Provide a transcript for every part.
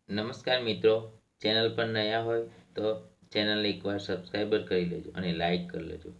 નમસ્કાર મિત્રો, ચેનલ પર નયા હોય તો ચેનલને એકવાર સબસ્ક્રાઈબર કરી લેજો અને લાઈક કરી લેજો.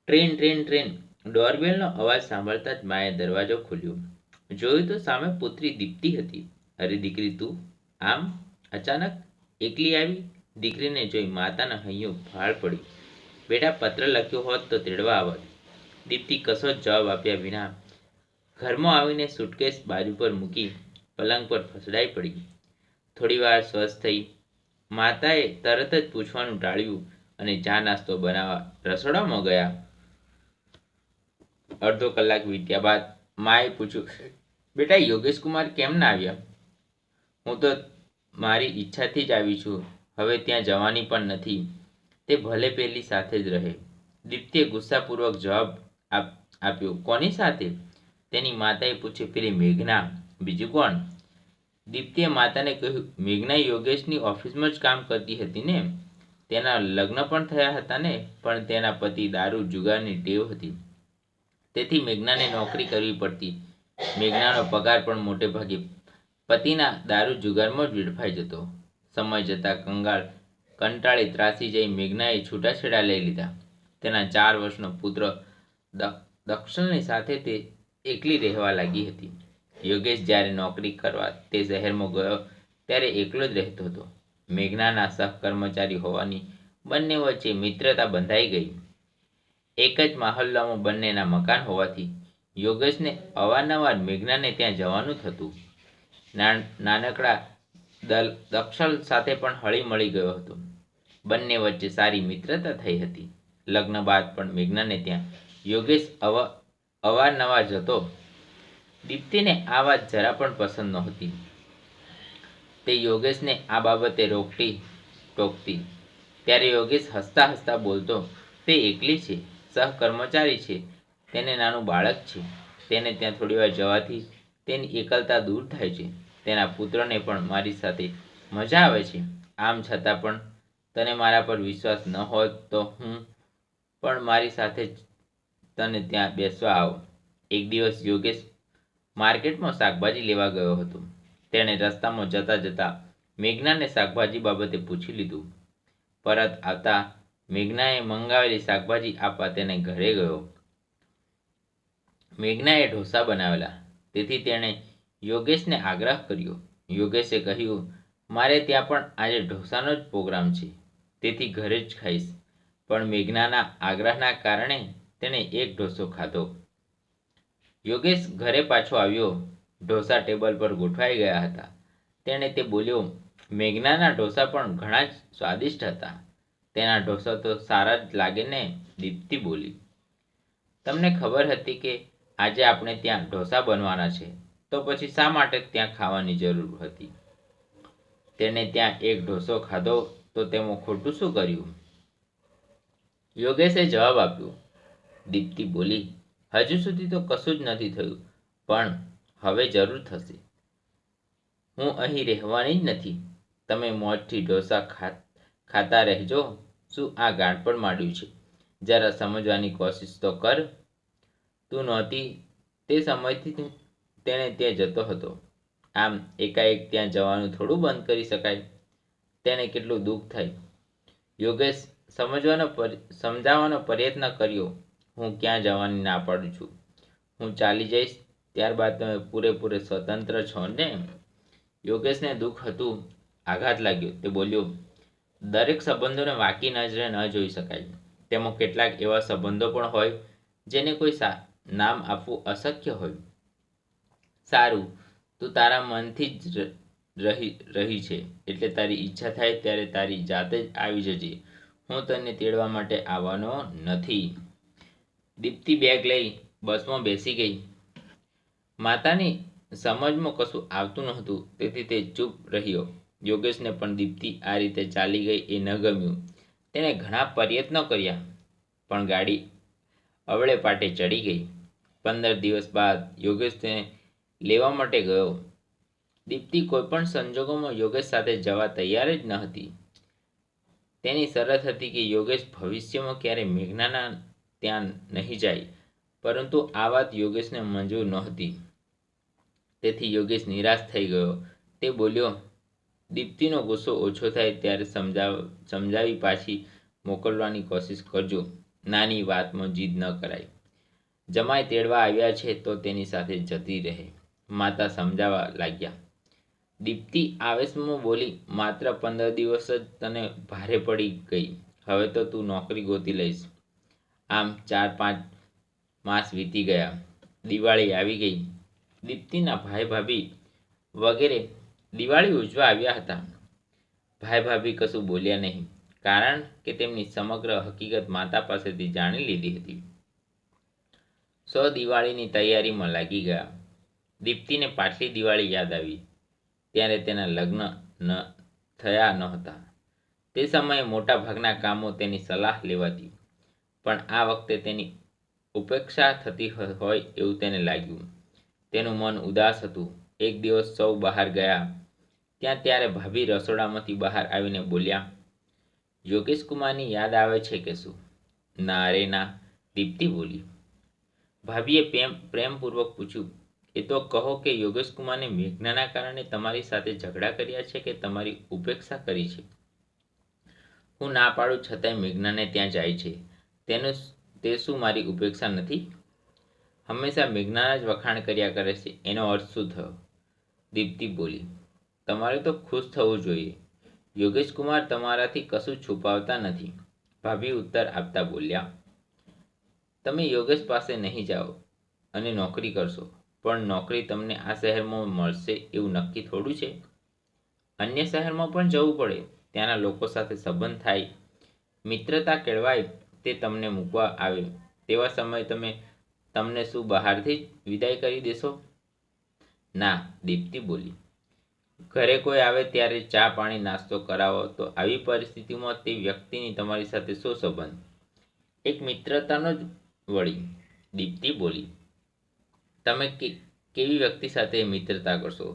ટ્રેન ટ્રેન ટ્રેન ડોરબેલનો અવાજ સાંભળતા જ માએ દરવાજો ખોલ્યો. જોયું તો સામે પુત્રી દીપ્તિ હતી. અરે દીકરી તું આમ અચાનક એકલી આવી? દીકરીને જોઈ માતાના હૈયું ભાળ પડી. બેટા પત્ર લખ્યો હોત તો તેડવા આવત. દીપ્તિ કશો જ જવાબ આપ્યા વિના ઘરમાં આવીને સુટકેસ બાજુ પર મૂકી પલંગ પર ફસડાઈ પડી. થોડીવાર સ્વસ્થ થઈ. માતાએ તરત જ પૂછવાનું ટાળ્યું અને ચા નાસ્તો બનાવવા રસોડામાં ગયા. અડધો કલાક વીત્યા બાદ માએ પૂછ્યું, બેટા યોગેશ કુમાર કેમ ના આવ્યા? હું તો મારી ઈચ્છાથી જ આવી છું, હવે ત્યાં જવાની પણ નથી. તે ભલે પેલી સાથે જ રહે. દીપ્તિએ ગુસ્સાપૂર્વક જવાબ આપ્યો. કોની સાથે? તેની માતાએ પૂછ્યું. પેલી મેઘના. બીજું કોણ? દીપ્તિએ માતાને કહ્યું, મેઘના યોગેશની ઓફિસમાં જ કામ કરતી હતી ને? તેના લગ્ન પણ થયા હતા ને? પણ તેના પતિ દારૂ જુગારની ટેવ હતી, તેથી મેઘનાને નોકરી કરવી પડતી. મેઘનાનો પગાર પણ મોટે ભાગે પતિના દારૂ જુગારમાં જ વેડફાઈ જતો. સમય જતાં કંટાળી ત્રાસી જઈ મેઘનાએ છૂટાછેડા લઈ લીધા. તેના 4 વર્ષનો પુત્ર દક્ષલની સાથે તે એકલી રહેવા લાગી હતી. યોગેશ જ્યારે નોકરી કરવા તે શહેરમાં ગયો ત્યારે એકલો જ રહેતો હતો. મેઘનાના સહકર્મચારી હોવાની બંને વચ્ચે મિત્રતા બંધાઈ ગઈ. એક જ મહોલ્લામાં બંનેના મકાન હોવાથી યોગેશને અવારનવાર મેઘનાને ત્યાં જવાનું થતું. નાનકડા દક્ષલ સાથે પણ હળી મળી ગયો હતો. બંને વચ્ચે સારી મિત્રતા થઈ હતી. લગ્ન બાદ પણ મેઘનાને ત્યાં યોગેશ અવારનવાર જતો. દીપ્તિને આ વાત જરા પણ પસંદ નહોતી. તે યોગેશને આ બાબતે રોકતી ટોકતી. ત્યારે યોગેશ હસતા હસતા બોલતો, તે એકલી છે, સહકર્મચારી છે, તેને નાનું બાળક છે. તેને ત્યાં થોડીવાર જવાથી તેની એકલતા દૂર થાય છે. તેના પુત્રને પણ મારી સાથે મજા આવે છે. આમ છતાં પણ તને મારા પર વિશ્વાસ ન હોત તો હું પણ મારી સાથે જ તને ત્યાં બેસવા આવ. એક દિવસ યોગેશ માર્કેટમાં શાકભાજી લેવા ગયો હતો. તેણે રસ્તામાં જતાં જતાં મેઘનાને શાકભાજી બાબતે પૂછી લીધું. પરત આવતા મેઘનાએ મંગાવેલી શાકભાજી આપવા તેને ઘરે ગયો. મેઘનાએ ઢોસા બનાવેલા, તેથી તેણે યોગેશને આગ્રહ કર્યો. યોગેશે કહ્યું, મારે ત્યાં પણ આજે ઢોસાનો જ પ્રોગ્રામ છે, તેથી ઘરે જ ખાઈશ. પણ મેઘનાના આગ્રહના કારણે તેણે એક ઢોસો ખાધો. યોગેશ ઘરે પાછો આવ્યો. ઢોસા ટેબલ પર ગોઠવાઈ ગયા હતા. તેણે તે બોલ્યો, મેઘનાના ઢોસા પણ ઘણા જ સ્વાદિષ્ટ હતા. તેના ઢોસા તો સારા જ લાગે ને? દીપ્તિ બોલી. તમને ખબર હતી કે આજે આપણે ત્યાં ઢોસા બનવાના છે, તો પછી શા માટે ત્યાં ખાવાની જરૂર હતી? તેને ત્યાં એક ઢોસો ખાધો તો તેમાં ખોટું શું કર્યું? યોગેશે જવાબ આપ્યો. દીપ્તિ બોલી, હજુ સુધી તો કશું જ નથી થયું, પણ હવે જરૂર થશે. હું અહીં રહેવાની જ નથી. તમે મોજથી ઢોસા ખાતા રહેજો. શું આ ગાંઠપણ માંડ્યું છે? જરા સમજવાની કોશિશ તો કર. તું નહોતી તે સમયથી તેણે ત્યાં જતો હતો. આમ એકાએક ત્યાં જવાનું થોડું બંધ કરી શકાય? તેને કેટલું દુઃખ થાય. યોગેશ સમજાવવાનો પ્રયત્ન કર્યો. હું ક્યાં જવાની ના પાડું છું? હું ચાલી જઈશ, ત્યારબાદ તમે પૂરેપૂરે સ્વતંત્ર છો ને? યોગેશને દુઃખ હતું, આઘાત લાગ્યો. તે બોલ્યો, દરેક સંબંધોને વાંકી નજરે ન જોઈ શકાય. તેમાં કેટલાક એવા સંબંધો પણ હોય જેને કોઈ નામ આપવું અશક્ય હોય. સારું, તું તારા મનથી જ રહી છે, એટલે તારી ઈચ્છા થાય ત્યારે તારી જાતે જ આવી જજે. હું તને તેડવા માટે આવવાનો નથી. દીપ્તિ બેગ લઈ બસમાં બેસી ગઈ. માતાની સમજમાં કશું આવતું નહોતું, તેથી તે ચૂપ રહ્યો. યોગેશને પણ દીપ્તિ આ રીતે ચાલી ગઈ એ ન ગમ્યું. તેણે ઘણા પ્રયત્નો કર્યા, પણ ગાડી અવળે પાટે ચડી ગઈ. 15 દિવસ બાદ યોગેશ તેને લેવા માટે ગયો. દીપ્તિ કોઈપણ સંજોગોમાં યોગેશ સાથે જવા તૈયાર જ ન હતી. તેની શરત હતી કે યોગેશ ભવિષ્યમાં ક્યારેય મેઘનાના ત્યાં નહીં જાય. પરંતુ આ વાત યોગેશને મંજૂર નહોતી. તેથી યોગેશ નિરાશ થઈ ગયો. તે બોલ્યો, દીપ્તિનો ગુસ્સો ઓછો થાય ત્યારે સમજાવી પાછી મોકલવાની કોશિશ કરજો. નાની વાતમાં જીદ ન કરાય. જમાઈ તેડવા આવ્યા છે તો તેની સાથે જતી રહે. માતા સમજાવવા લાગ્યા. દીપ્તિ આવેશમાં બોલી, માત્ર 15 દિવસ જ તને ભારે પડી ગઈ. હવે તો તું નોકરી ગોતી લઈશ. આમ 4-5 માસ વીતી ગયા. દિવાળી આવી ગઈ. દીપ્તિના ભાઈ ભાભી વગેરે દિવાળી ઉજવા આવ્યા હતા. ભાઈ ભાભી કશું બોલ્યા નહીં, કારણ કે તેમની સમગ્ર હકીકત માતા પાસેથી જાણી લીધી હતી. દિવાળીની તૈયારીમાં લાગી ગયા. દીપ્તિને પાછલી દિવાળી યાદ આવી. ત્યારે તેના લગ્ન થયા નહોતા. તે સમયે મોટા ભાગના કામો તેની સલાહ લેવાતી, પણ આ વખતે તેની ઉપેક્ષા થતી હોય એવું તેને લાગ્યું. તેનું મન ઉદાસ હતું. એક દિવસ સૌ બહાર ગયા ત્યારે ભાભી રસોડામાંથી બહાર આવીને બોલ્યા, યોગેશ કુમારની યાદ આવે છે કે શું? ના રે ના, દીપ્તિ બોલી. ભાભીએ પ્રેમપૂર્વક પૂછ્યું, એ તો કહો કે યોગેશ કુમારને મેઘનાના કારણે તમારી સાથે ઝઘડા કર્યા છે કે તમારી ઉપેક્ષા કરી છે? હું ના પાડું છતાંય મેઘનાને ત્યાં જાય છે. તે શું મારી ઉપેક્ષા નથી? હંમેશા મેઘનાના જ વખાણ કર્યા કરે છે, એનો અર્થ શું થયો? દીપ્તિ બોલી. તમારે તો ખુશ થવું જોઈએ. યોગેશ કુમાર તમારાથી કશું છુપાવતા નથી. ભાભી ઉત્તર આપતા બોલ્યા. તમે યોગેશ પાસે નહીં જાઓ અને નોકરી કરશો, પણ નોકરી તમને આ શહેરમાં મળશે એવું નક્કી થોડું છે. અન્ય શહેરમાં પણ જવું પડે, ત્યાંના લોકો સાથે સંબંધ થાય, મિત્રતા કેળવાય, તે તમને મૂકવા આવે તેવા સમયે તમને શું બહારથી જ વિદાય કરી દેશો? ના, દીપ્તિ બોલી. ઘરે કોઈ આવે ત્યારે ચા પાણી નાસ્તો કરાવો તો આવી પરિસ્થિતિમાં તે વ્યક્તિની તમારી સાથે શું સંબંધ? એક મિત્રતાનો જ વળી. દીપ્તિ બોલી. તમે કેવી વ્યક્તિ સાથે મિત્રતા કરશો?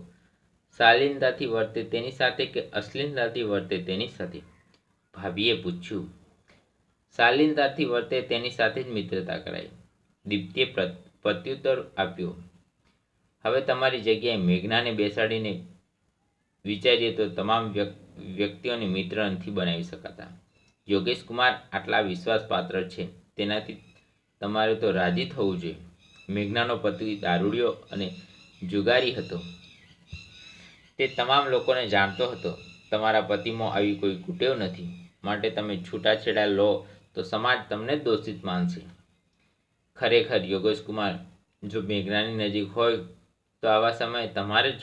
શાલીનતાથી વર્તે તેની સાથે કે અશ્લીલતાથી વર્તે તેની સાથે? ભાભીએ પૂછ્યું. શાલીનતાથી વર્તે તેની સાથે જ મિત્રતા કરાય. દીપ્તિએ પ્રત્યુત્તર આપ્યો. હવે તમારી જગ્યાએ મેઘનાને બેસાડીને વિચારીએ તો તમામ વ્યક્તિઓને મિત્ર નથી બનાવી શકાતા. યોગેશ કુમાર આટલા વિશ્વાસપાત્ર છે, તેનાથી તમારે તો રાજી થવું જોઈએ. મેઘનાનો પતિ દારૂડિયો અને જુગારી હતો. તે તમામ લોકોને જાણતો હતો. તમારા પતિમાં આવી કોઈ કુટેવ નથી, માટે તમે છૂટાછેડા લો તો સમાજ તમને દોષિત માનશે. ખરેખર યોગેશ કુમાર જો મેઘનાની નજીક હોય તો આવા સમયે તમારે જ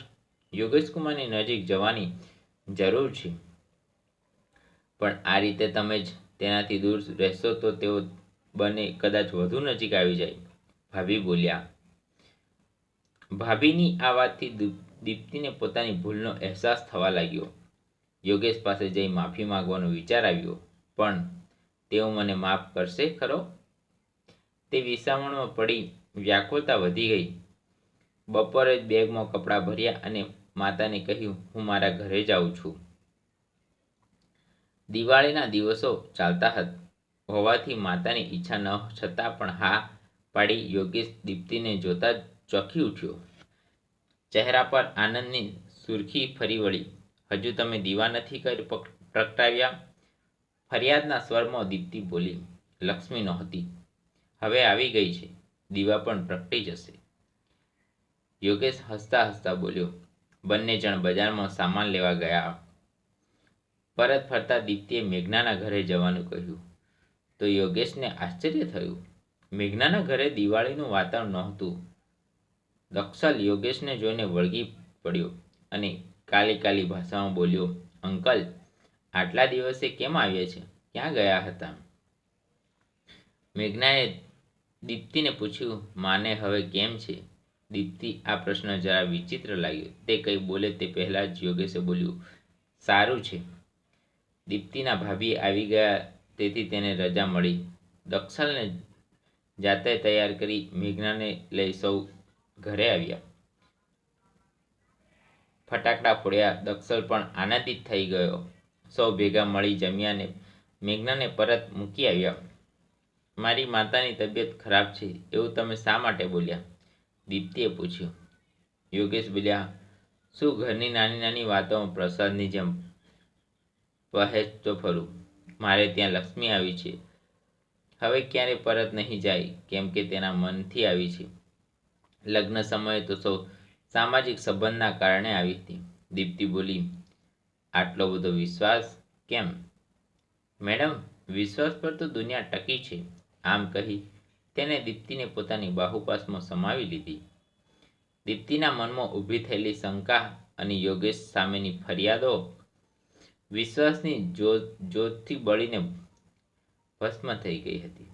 યોગેશ કુમારની નજીક જવાની જરૂર છે. પણ આ રીતે તમે જ તેનાથી દૂર રહેશો તો તેઓ બંને કદાચ વધુ નજીક આવી જાય. ભાભી બોલ્યા. ભાભીની આ વાતથી દીપ્તિને પોતાની ભૂલનો અહેસાસ થવા લાગ્યો. યોગેશ પાસે જઈ માફી માંગવાનો વિચાર આવ્યો, પણ તેઓ મને માફ કરશે ખરો? તે વિસામણમાં પડી વ્યાકુળતા વધી ગઈ. બપોરે જ બેગમાં કપડાં ભર્યા અને માતાને કહ્યું, હું મારા ઘરે જાઉં છું. દિવાળીના દિવસો ચાલતા હોવાથી માતાની ઈચ્છા ન છતાં પણ હા પાડી યોગેશ દીપ્તિને જોતા ચોંકી ઉઠ્યો. ચહેરા પર આનંદની સુરખી ફરી વળી. હજુ તમે દીવા નથી પ્રગટાવ્યા? ફરિયાદના સ્વરમાં દીપ્તિ બોલી. લક્ષ્મી નહોતી, હવે આવી ગઈ છે, દીવા પણ પ્રગટી જશે. યોગેશ હસતા હસતા બોલ્યો. બંને જણ બજારમાં સામાન લેવા ગયા. પરત ફરતા દીપ્તિએ મેઘનાના ઘરે જવાનું કહ્યું તો યોગેશને આશ્ચર્ય થયું. મેઘનાના ઘરે દિવાળીનું વાતાવરણ નહોતું. દક્ષલ યોગેશને જોઈને વળગી પડ્યો અને કાલી ભાષામાં બોલ્યો, અંકલ, આટલા દિવસે કેમ આવ્યા છે? ક્યાં ગયા હતા? મેઘનાએ દીપ્તિને પૂછ્યું. માને હવે કેમ છે? દીપ્તિ આ પ્રશ્ન જરા વિચિત્ર લાગ્યો. તે કંઈ બોલે તે પહેલાં જ યોગેશે બોલ્યું, સારું છે. દીપ્તિના ભાભી આવી ગયા તેથી તેને રજા મળી. દક્ષલને જાતે તૈયાર કરી મેઘનાને લઈ સૌ ઘરે આવ્યા. ફટાકડા ફોડ્યા. દક્ષલ પણ આનંદિત થઈ ગયો. સૌ ભેગા મળી જમ્યા ને મેઘનાને પરત મૂકી આવ્યા. મારી માતાની તબિયત ખરાબ છે એવું તમે શા માટે બોલ્યા? દીપ્તિએ પૂછ્યું. યોગેશ બોલ્યા, શું ઘરની નાની નાની વાતોમાં પ્રસાદની જેમ વહેંચતો ફરું? મારે ત્યાં લક્ષ્મી આવી છે. હવે ક્યારે પરત નહીં જાય, કેમ કે તેના મનથી આવી છે. લગ્ન સમયે તો સૌ સામાજિક સંબંધના કારણે આવી હતી. દીપ્તિ બોલી, આટલો બધો વિશ્વાસ કેમ? મેડમ, વિશ્વાસ પર તો દુનિયા ટકી છે. આમ કહી તેને દીપ્તિને પોતાની બાહુપાસમાં સમાવી લીધી. દીપ્તિના મનમાં ઊભી થયેલી શંકા અને યોગેશ સામેની ફરિયાદો વિશ્વાસની જોતથી બળીને ભસ્મ થઈ ગઈ હતી.